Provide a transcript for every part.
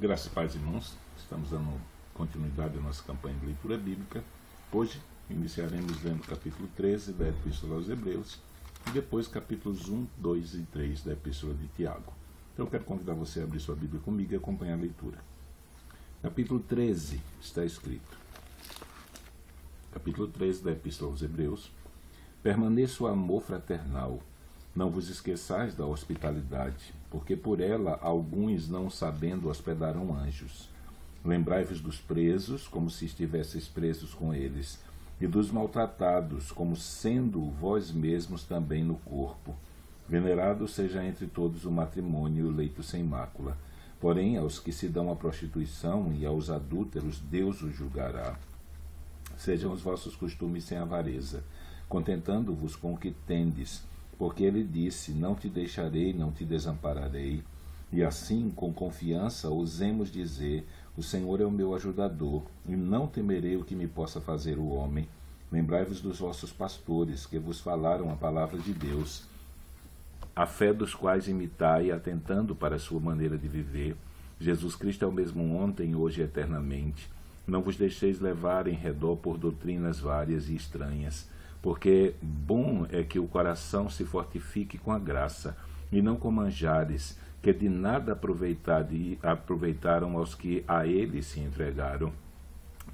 Graças e paz, irmãos. Estamos dando continuidade à nossa campanha de leitura bíblica. Hoje iniciaremos lendo o capítulo 13 da Epístola aos Hebreus e depois capítulos 1, 2 e 3 da Epístola de Tiago. Então eu quero convidar você a abrir sua Bíblia comigo e acompanhar a leitura. Capítulo 13 está escrito. Capítulo 13 da Epístola aos Hebreus. Permaneça o amor fraternal. Não vos esqueçais da hospitalidade, porque por ela alguns, não sabendo, hospedarão anjos. Lembrai-vos dos presos, como se estivesseis presos com eles, e dos maltratados, como sendo vós mesmos também no corpo. Venerado seja entre todos o matrimônio e o leito sem mácula. Porém, aos que se dão à prostituição e aos adúlteros, Deus os julgará. Sejam os vossos costumes sem avareza, contentando-vos com o que tendes, porque ele disse, não te deixarei, não te desampararei. E assim, com confiança, ousemos dizer, o Senhor é o meu ajudador, e não temerei o que me possa fazer o homem. Lembrai-vos dos vossos pastores, que vos falaram a palavra de Deus, a fé dos quais imitai, atentando para a sua maneira de viver. Jesus Cristo é o mesmo ontem, hoje e eternamente. Não vos deixeis levar em redor por doutrinas várias e estranhas, porque bom é que o coração se fortifique com a graça, e não com manjares, que de nada aproveitaram aos que a ele se entregaram.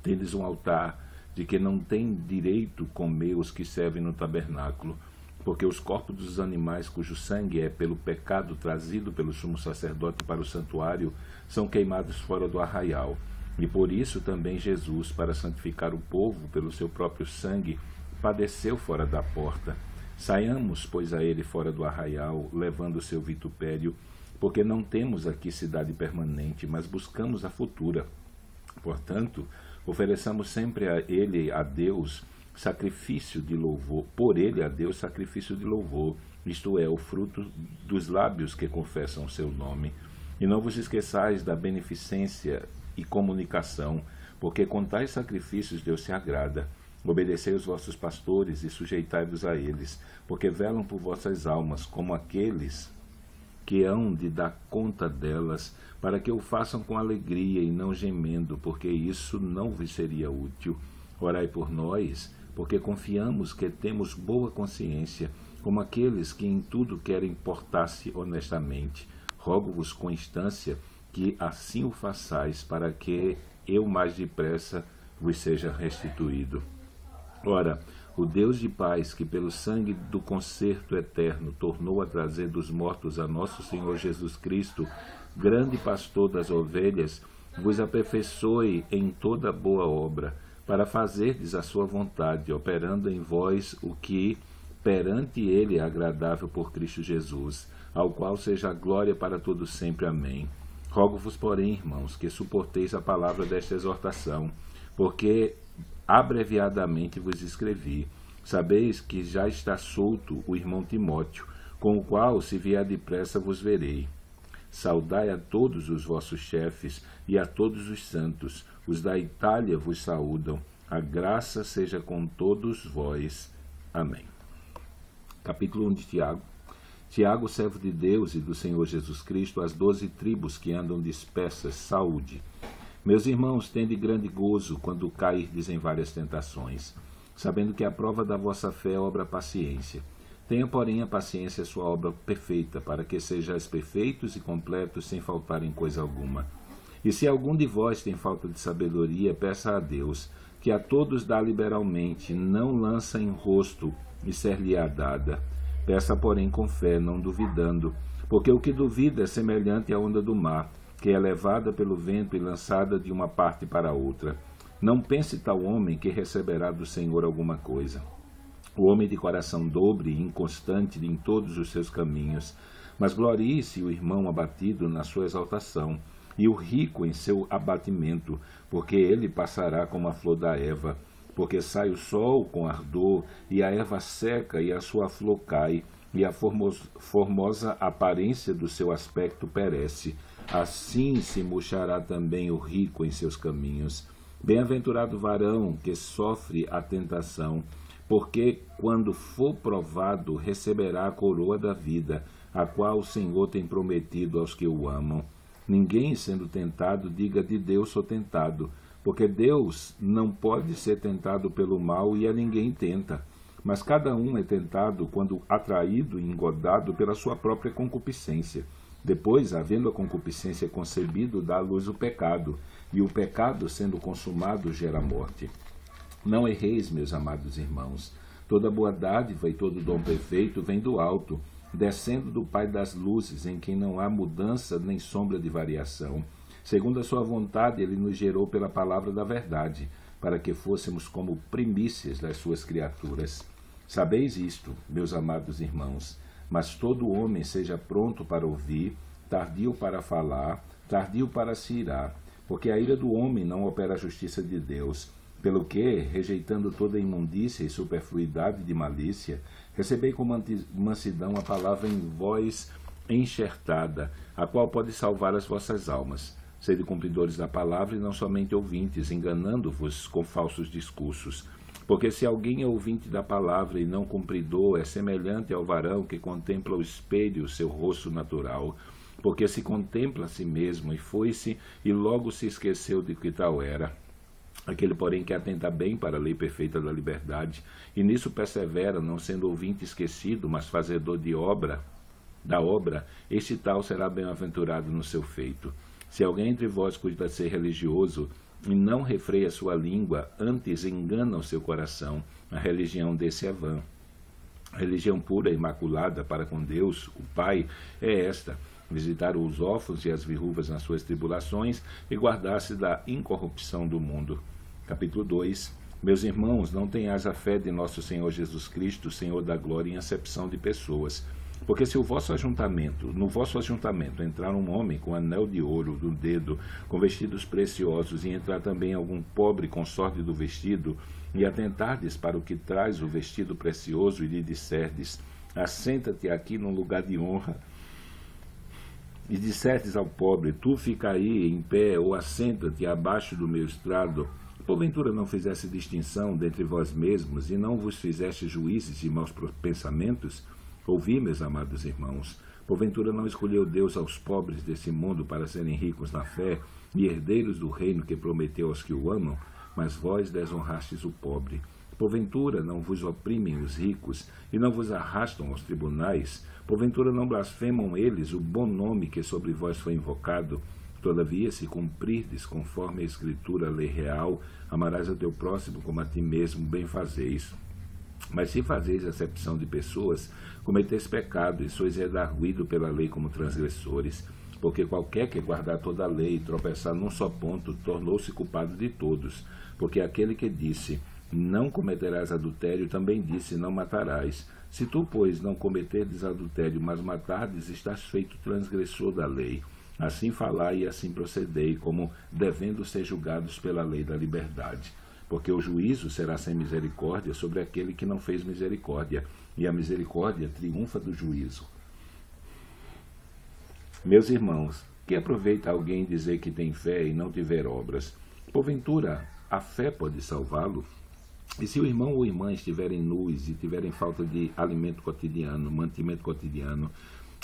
Tendes um altar de que não tem direito comer os que servem no tabernáculo, porque os corpos dos animais cujo sangue é pelo pecado trazido pelo sumo sacerdote para o santuário são queimados fora do arraial. E por isso também Jesus, para santificar o povo pelo seu próprio sangue, padeceu fora da porta. Saiamos, pois, a ele fora do arraial, levando o seu vitupério, porque não temos aqui cidade permanente, mas buscamos a futura. Portanto, ofereçamos sempre a ele, a Deus, sacrifício de louvor, por ele a Deus sacrifício de louvor, isto é, o fruto dos lábios que confessam o seu nome. E não vos esqueçais da beneficência e comunicação, porque com tais sacrifícios Deus se agrada. Obedecei os vossos pastores e sujeitai-vos a eles, porque velam por vossas almas, como aqueles que hão de dar conta delas, para que o façam com alegria e não gemendo, porque isso não vos seria útil. Orai por nós, porque confiamos que temos boa consciência, como aqueles que em tudo querem portar-se honestamente. Rogo-vos com instância que assim o façais, para que eu mais depressa vos seja restituído. Ora, o Deus de paz, que pelo sangue do concerto eterno tornou a trazer dos mortos a nosso Senhor Jesus Cristo, grande pastor das ovelhas, vos aperfeiçoe em toda boa obra, para fazerdes a sua vontade, operando em vós o que perante ele é agradável por Cristo Jesus, ao qual seja a glória para todo sempre. Amém. Rogo-vos, porém, irmãos, que suporteis a palavra desta exortação, porque abreviadamente vos escrevi. Sabeis que já está solto o irmão Timóteo, com o qual, se vier depressa, vos verei. Saudai a todos os vossos chefes e a todos os santos. Os da Itália vos saúdam. A graça seja com todos vós. Amém. Capítulo 1 de Tiago. Tiago, servo de Deus e do Senhor Jesus Cristo, às 12 tribos que andam dispersas, saúde. Meus irmãos, tende grande gozo quando cairdes em várias tentações, sabendo que a prova da vossa fé é obra paciência. Tenha, porém, a paciência sua obra perfeita, para que sejais perfeitos e completos, sem faltar em coisa alguma. E se algum de vós tem falta de sabedoria, peça a Deus, que a todos dá liberalmente, não lança em rosto e ser-lhe-á dada. Peça, porém, com fé, não duvidando, porque o que duvida é semelhante à onda do mar, que é levada pelo vento e lançada de uma parte para outra. Não pense tal homem que receberá do Senhor alguma coisa. O homem de coração dobre e inconstante em todos os seus caminhos, mas glorie-se o irmão abatido na sua exaltação, e o rico em seu abatimento, porque ele passará como a flor da erva, porque sai o sol com ardor, e a erva seca, e a sua flor cai, e a formosa aparência do seu aspecto perece. Assim se murchará também o rico em seus caminhos. Bem-aventurado o varão que sofre a tentação, porque quando for provado receberá a coroa da vida, a qual o Senhor tem prometido aos que o amam. Ninguém, sendo tentado, diga de Deus sou tentado, porque Deus não pode ser tentado pelo mal e a ninguém tenta. Mas cada um é tentado quando atraído e engodado pela sua própria concupiscência. Depois, havendo a concupiscência concebido, dá à luz o pecado, e o pecado, sendo consumado, gera morte. Não erreis, meus amados irmãos. Toda boa dádiva e todo dom perfeito vem do alto, descendo do Pai das luzes, em quem não há mudança nem sombra de variação. Segundo a sua vontade, ele nos gerou pela palavra da verdade, para que fôssemos como primícias das suas criaturas. Sabeis isto, meus amados irmãos, mas todo homem seja pronto para ouvir, tardio para falar, tardio para se irar, porque a ira do homem não opera a justiça de Deus. Pelo que, rejeitando toda imundícia e superfluidade de malícia, recebei com mansidão a palavra em vós enxertada, a qual pode salvar as vossas almas. Sede cumpridores da palavra e não somente ouvintes, enganando-vos com falsos discursos. Porque se alguém é ouvinte da palavra e não cumpridor, é semelhante ao varão que contempla o espelho, o seu rosto natural. Porque se contempla a si mesmo e foi-se, e logo se esqueceu de que tal era. Aquele, porém, que atenta bem para a lei perfeita da liberdade, e nisso persevera, não sendo ouvinte esquecido, mas fazedor da obra, este tal será bem-aventurado no seu feito. Se alguém entre vós cuida ser religioso, e não refreia sua língua, antes engana o seu coração, a religião desse é vã. A religião pura e imaculada para com Deus, o Pai, é esta: visitar os órfãos e as viúvas nas suas tribulações e guardar-se da incorrupção do mundo. Capítulo 2. Meus irmãos, não tenhais a fé de nosso Senhor Jesus Cristo, Senhor da glória, em acepção de pessoas. Porque se no vosso ajuntamento entrar um homem com anel de ouro no dedo, com vestidos preciosos, e entrar também algum pobre com sorte do vestido, e atentardes para o que traz o vestido precioso, e lhe disserdes: assenta-te aqui num lugar de honra, e disserdes ao pobre: tu fica aí em pé, ou assenta-te abaixo do meu estrado, porventura não fizesse distinção dentre vós mesmos, e não vos fizeste juízes de maus pensamentos? Ouvi, meus amados irmãos, porventura não escolheu Deus aos pobres desse mundo para serem ricos na fé e herdeiros do reino que prometeu aos que o amam? Mas vós desonrastes o pobre. Porventura não vos oprimem os ricos e não vos arrastam aos tribunais? Porventura não blasfemam eles o bom nome que sobre vós foi invocado? Todavia, se cumprirdes conforme a Escritura, a lei real, amarás ao teu próximo como a ti mesmo, bem fazeis. Mas se fazeis acepção de pessoas, cometeis pecado e sois redarguido pela lei como transgressores. Porque qualquer que guardar toda a lei e tropeçar num só ponto, tornou-se culpado de todos. Porque aquele que disse: não cometerás adultério, também disse: não matarás. Se tu, pois, não cometerdes adultério, mas matardes, estás feito transgressor da lei. Assim falai e assim procedei, como devendo ser julgados pela lei da liberdade. Porque o juízo será sem misericórdia sobre aquele que não fez misericórdia, e a misericórdia triunfa do juízo. Meus irmãos, que aproveita alguém dizer que tem fé e não tiver obras? Porventura, a fé pode salvá-lo? E se o irmão ou irmã estiverem nus e tiverem falta de alimento cotidiano, mantimento cotidiano,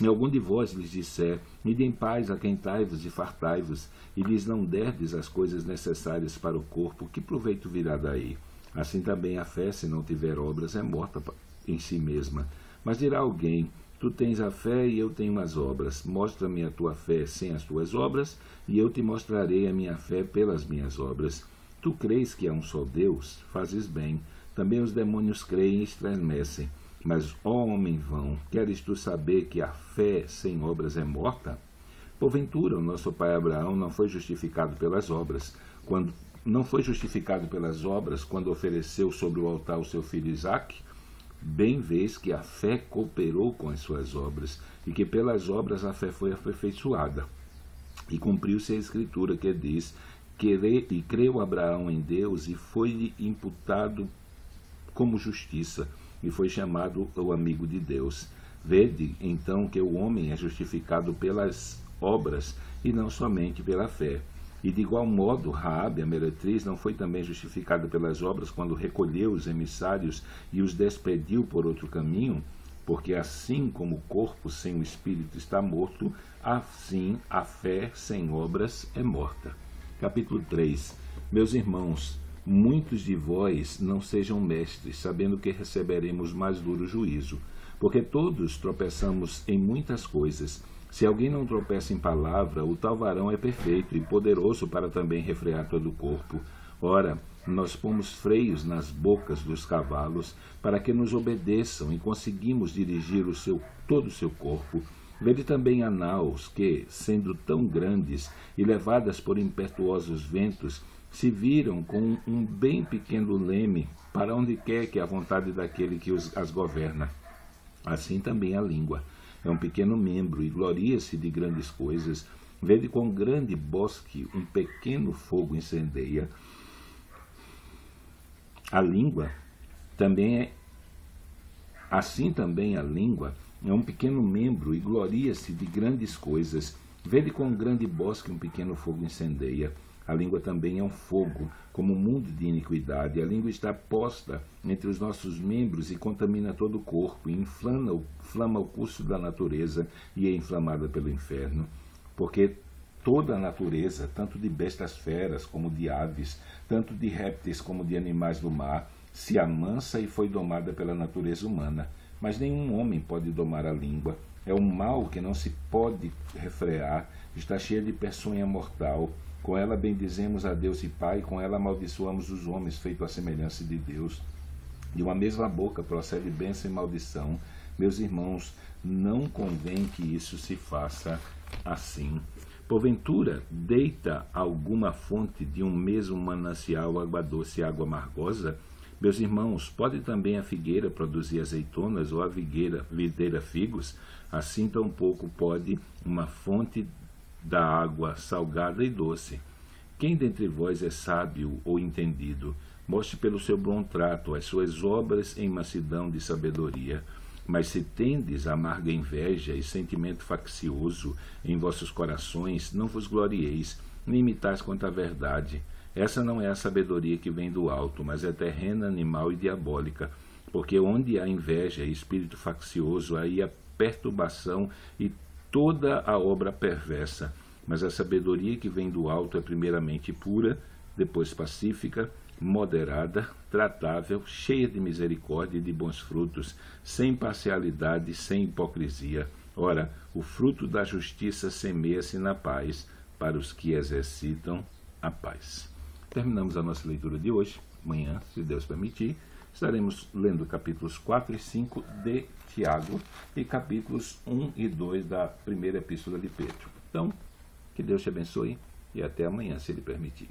e algum de vós lhes disser: ide em paz, aquentai-vos e fartai-vos, e lhes não derdes as coisas necessárias para o corpo, que proveito virá daí? Assim também a fé, se não tiver obras, é morta em si mesma. Mas dirá alguém: tu tens a fé e eu tenho as obras. Mostra-me a tua fé sem as tuas obras, e eu te mostrarei a minha fé pelas minhas obras. Tu crês que há um só Deus? Fazes bem. Também os demônios creem e estremecem. Mas, ó homem vão, queres tu saber que a fé sem obras é morta? Porventura, o nosso pai Abraão não foi justificado pelas obras, quando ofereceu sobre o altar o seu filho Isaque? Bem vês que a fé cooperou com as suas obras, e que pelas obras a fé foi aperfeiçoada. E cumpriu-se a Escritura que diz: e creu Abraão em Deus, e foi-lhe imputado como justiça, e foi chamado o amigo de Deus. Vede, então, que o homem é justificado pelas obras, e não somente pela fé. E de igual modo, Raabe, a meretriz, não foi também justificada pelas obras quando recolheu os emissários e os despediu por outro caminho? porque assim como o corpo sem o espírito está morto, assim a fé sem obras é morta. Capítulo 3. Meus irmãos, muitos de vós não sejam mestres, sabendo que receberemos mais duro juízo, porque todos tropeçamos em muitas coisas. Se alguém não tropeça em palavra, o tal varão é perfeito e poderoso para também refrear todo o corpo. Ora, nós pomos freios nas bocas dos cavalos para que nos obedeçam e conseguimos dirigir todo o seu corpo. Vede também a naus que, sendo tão grandes e levadas por impetuosos ventos, se viram com um bem pequeno leme para onde quer que a vontade daquele que as governa. Assim também a língua é um pequeno membro e gloria-se de grandes coisas. Vede quão grande bosque um pequeno fogo incendeia. A língua também assim também a língua é um pequeno membro e gloria-se de grandes coisas. Vede quão grande bosque um pequeno fogo incendeia. A língua também é um fogo, como um mundo de iniquidade. A língua está posta entre os nossos membros e contamina todo o corpo, e inflama o curso da natureza e é inflamada pelo inferno. Porque toda a natureza, tanto de bestas feras como de aves, tanto de répteis como de animais do mar, se amansa e foi domada pela natureza humana. Mas nenhum homem pode domar a língua. É um mal que não se pode refrear, está cheia de peçonha mortal. Com ela bendizemos a Deus e Pai, com ela amaldiçoamos os homens, feito à semelhança de Deus. De uma mesma boca procede bênção e maldição. Meus irmãos, não convém que isso se faça assim. Porventura, deita alguma fonte de um mesmo manancial água doce e água amargosa? Meus irmãos, pode também a figueira produzir azeitonas ou a videira figos? Assim tampouco pode uma fonte da água salgada e doce. Quem dentre vós é sábio ou entendido? Mostre pelo seu bom trato as suas obras em mansidão de sabedoria. Mas se tendes amarga inveja e sentimento faccioso em vossos corações, não vos glorieis, nem imitais quanto à verdade. Essa não é a sabedoria que vem do alto, mas é terrena, animal e diabólica. Porque onde há inveja e espírito faccioso, aí há perturbação e toda a obra perversa. Mas a sabedoria que vem do alto é primeiramente pura, depois pacífica, moderada, tratável, cheia de misericórdia e de bons frutos, sem parcialidade, sem hipocrisia. Ora, o fruto da justiça semeia-se na paz, para os que exercitam a paz. Terminamos a nossa leitura de hoje. Amanhã, se Deus permitir, estaremos lendo capítulos 4 e 5 de Tiago e capítulos 1 e 2 da primeira epístola de Pedro. Então, que Deus te abençoe e até amanhã, se Ele permitir.